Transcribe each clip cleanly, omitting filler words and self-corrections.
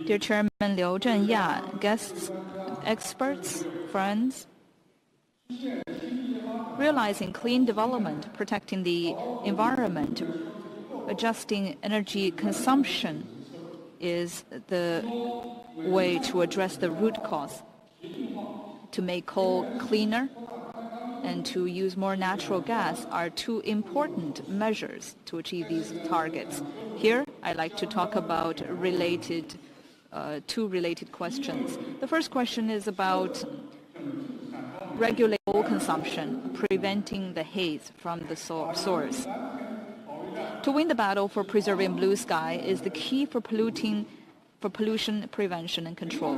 Dear Chairman Liu Zhenya, guests, experts, friends, realizing clean development, protecting the environment, adjusting energy consumption is the way to address the root cause, to make coal cleaner and to use more natural gas are two important measures to achieve these targets. Here, I'd like to talk about two related questions. The first question is about regulating coal consumption, preventing the haze from the source. To win the battle for preserving blue sky is the key for pollution prevention and control.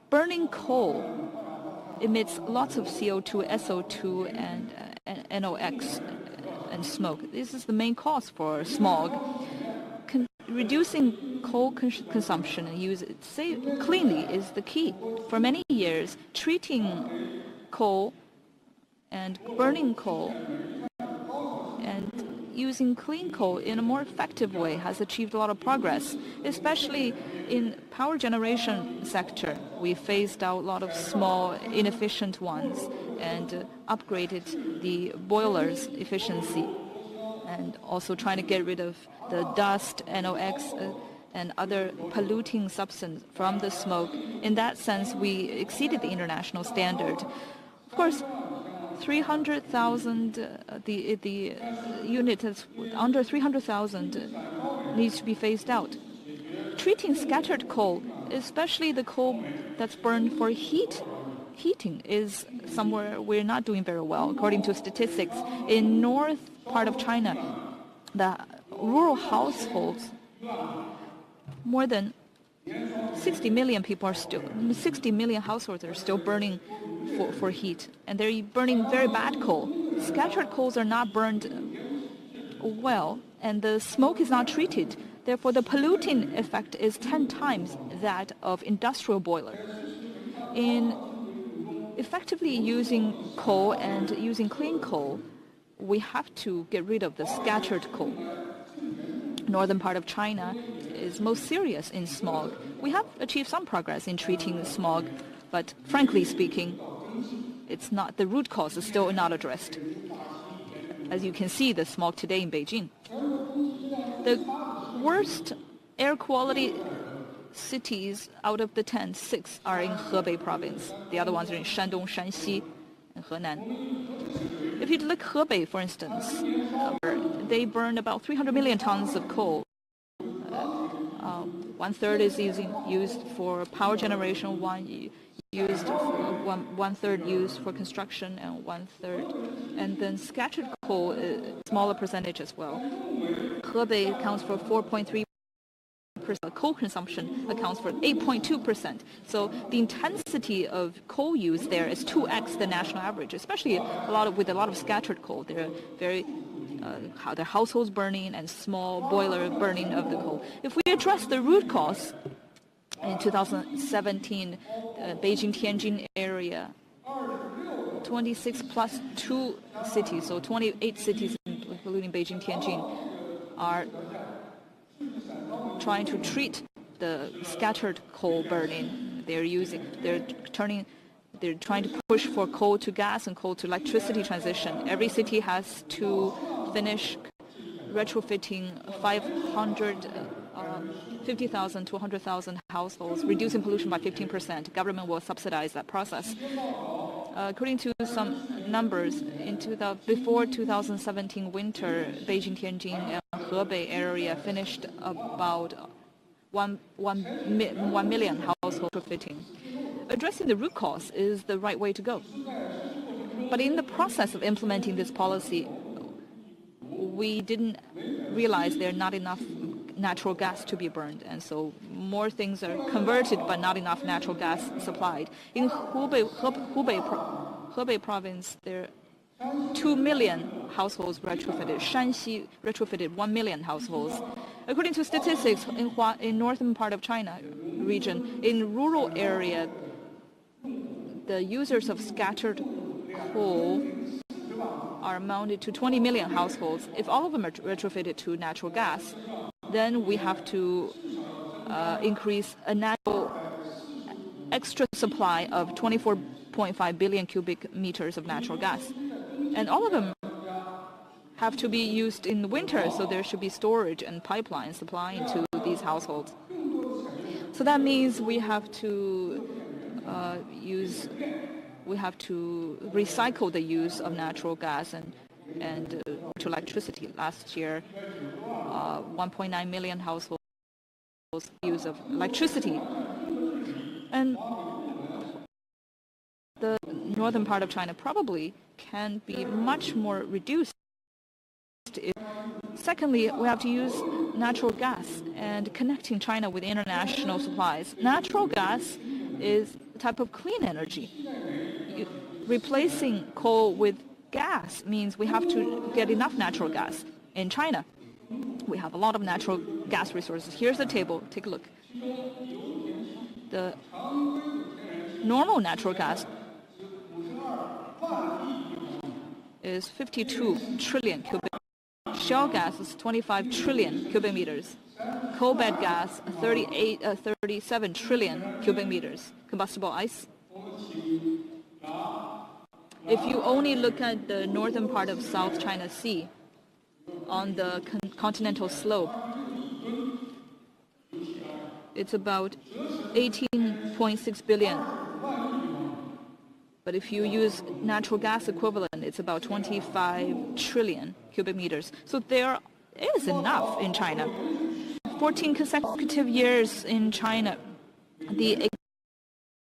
Burning coal emits lots of CO2, SO2, and NOx and smoke. This is the main cause for smog. Reducing coal consumption and use it cleanly is the key. For many years, treating coal and burning coal and using clean coal in a more effective way has achieved a lot of progress, especially in power generation sector. We phased out a lot of small, inefficient ones and upgraded the boilers' efficiency, and also trying to get rid of the dust, NOx, and other polluting substance from the smoke. In that sense, we exceeded the international standard. Of course, 300,000, the unit that's under 300,000 needs to be phased out. Treating scattered coal, especially the coal that's burned for heating, is somewhere we're not doing very well. According to statistics, in north part of China, the rural households, more than 60 million households are still burning for heat, and they're burning very bad coal. Scattered coals are not burned well, and the smoke is not treated. Therefore, the polluting effect is 10 times that of industrial boiler. In effectively using coal and using clean coal, we have to get rid of the scattered coal. Northern part of China is most serious in smog. We have achieved some progress in treating the smog, but frankly speaking, it's not, the root cause is still not addressed. As you can see, the smog today in Beijing. The worst air quality cities out of the 10, 6 are in Hebei province. The other ones are in Shandong, Shanxi, and Henan. If you look at Hebei, for instance, they burn about 300 million tons of coal. 1/3 is used for power generation, one-third used for construction, and 1/3. And then scattered coal is a smaller percentage as well. Hebei accounts for 4.3%. Coal consumption accounts for 8.2%. So the intensity of coal use there is 2x the national average, especially with a lot of scattered coal. They're very their households burning and small boiler burning of the coal. If we address the root cause, in 2017, Beijing-Tianjin area, 26 plus 2 cities, so 28 cities including Beijing-Tianjin, are trying to treat the scattered coal burning. They're trying to push for coal to gas and coal to electricity transition. Every city has to finish retrofitting 50,000 to 100,000 households, reducing pollution by 15%. Government will subsidize that process. According to some numbers, before 2017 winter, Beijing, Tianjin, and Hebei area finished about 1 million household retrofitting. Addressing the root cause is the right way to go. But in the process of implementing this policy, we didn't realize there are not enough natural gas to be burned, and so more things are converted but not enough natural gas supplied. In Hebei province, there are 2 million households retrofitted. Shanxi retrofitted 1 million households. According to statistics, in northern part of China region, in rural area, the users of scattered coal are amounted to 20 million households. If all of them are retrofitted to natural gas, then we have to increase a natural extra supply of 24.5 billion cubic meters of natural gas. And all of them have to be used in the winter, so there should be storage and pipeline supplying to these households. So that means we have to recycle the use of natural gas and to electricity. Last year, 1.9 million households use of electricity. And the northern part of China probably can be much more reduced. Secondly, we have to use natural gas and connecting China with international supplies. Natural gas is a type of clean energy. Replacing coal with gas means we have to get enough natural gas. In China, we have a lot of natural gas resources. Here's the table. Take a look. The normal natural gas is 52 trillion cubic. Shale gas is 25 trillion cubic meters. Coal bed gas, 37 trillion cubic meters. Combustible ice. If you only look at the northern part of South China Sea, on the continental slope, it's about 18.6 billion. But if you use natural gas equivalent, it's about 25 trillion cubic meters. So there is enough in China. 14 consecutive years in China, the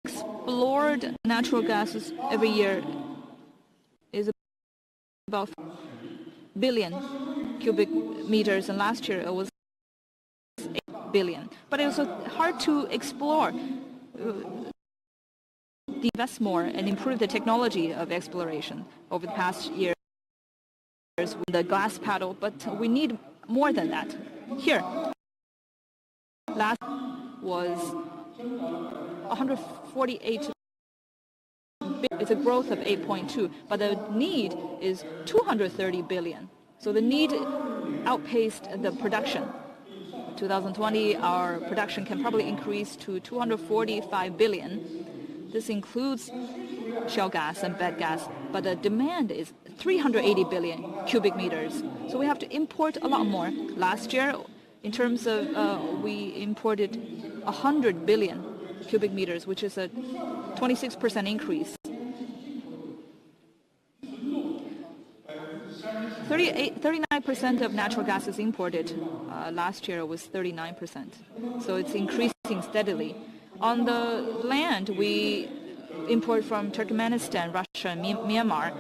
explored natural gases every year is about billion cubic meters, and last year it was 8 billion. But it was hard to explore, invest more, and improve the technology of exploration over the past years with the glass paddle, but we need more than that. Here, last was 148. It's a growth of 8.2, but the need is 230 billion. So the need outpaced the production. 2020, our production can probably increase to 245 billion. This includes shale gas and bed gas, but the demand is 380 billion cubic meters. So we have to import a lot more. Last year, in terms of, we imported 100 billion cubic meters, which is a 26% increase. 39% of natural gas is imported. Last year it was 39%. So it's increasing steadily. On the land, we import from Turkmenistan, Russia, and Myanmar.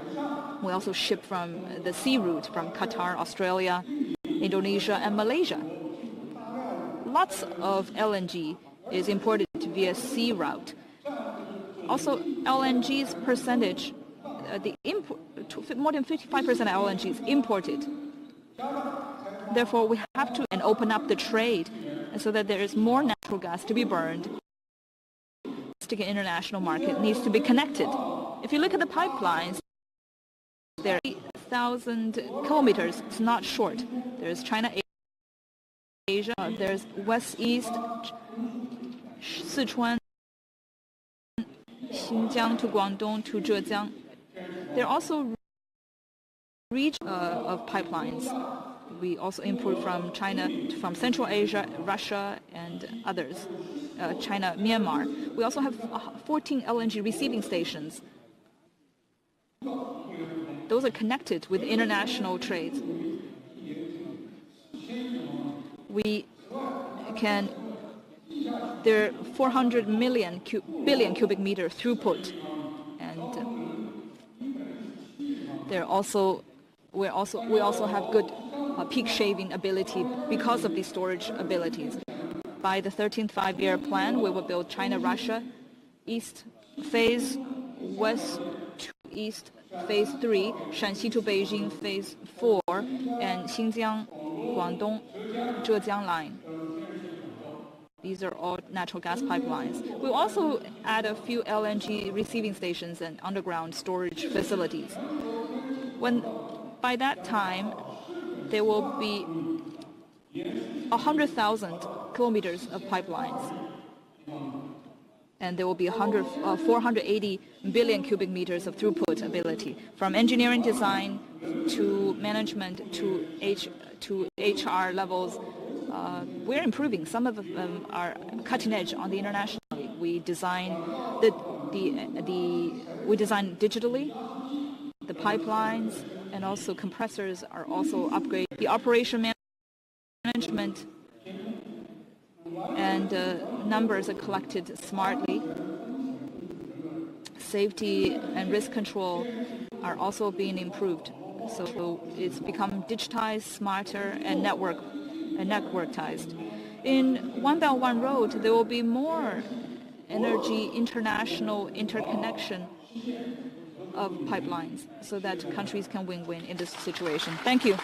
We also ship from the sea route from Qatar, Australia, Indonesia, and Malaysia. Lots of LNG is imported via sea route. Also, LNG's percentage, more than 55% of LNG is imported. Therefore, we have to open up the trade so that there is more natural gas to be burned. The international market needs to be connected. If you look at the pipelines, there are 8,000 kilometers. It's not short. There's China, Asia. There's West, East, Sichuan, Xinjiang to Guangdong to Zhejiang. There are also regions of pipelines. We also import from China, from Central Asia, Russia, and others. China, Myanmar. We also have 14 LNG receiving stations. Those are connected with international trades. There are 400 billion cubic meter throughput, and we also have good peak shaving ability because of the storage abilities. By the 13th five-year plan, we will build China-Russia East Phase, West to East Phase 3, Shanxi to Beijing Phase 4, and Xinjiang, Guangdong, Zhejiang line. These are all natural gas pipelines. We'll also add a few LNG receiving stations and underground storage facilities. By that time, there will be 100,000 kilometers of pipelines. And there will be 480 billion cubic meters of throughput ability, from engineering design to management to HR levels. We're improving. Some of them are cutting edge on the international. We design we design digitally the pipelines, and also compressors are also upgraded. The operation management and numbers are collected smartly. Safety and risk control are also being improved. So it's become digitized, smarter, and networkized. In One Belt One Road, there will be more energy international interconnection of pipelines so that countries can win-win in this situation. Thank you.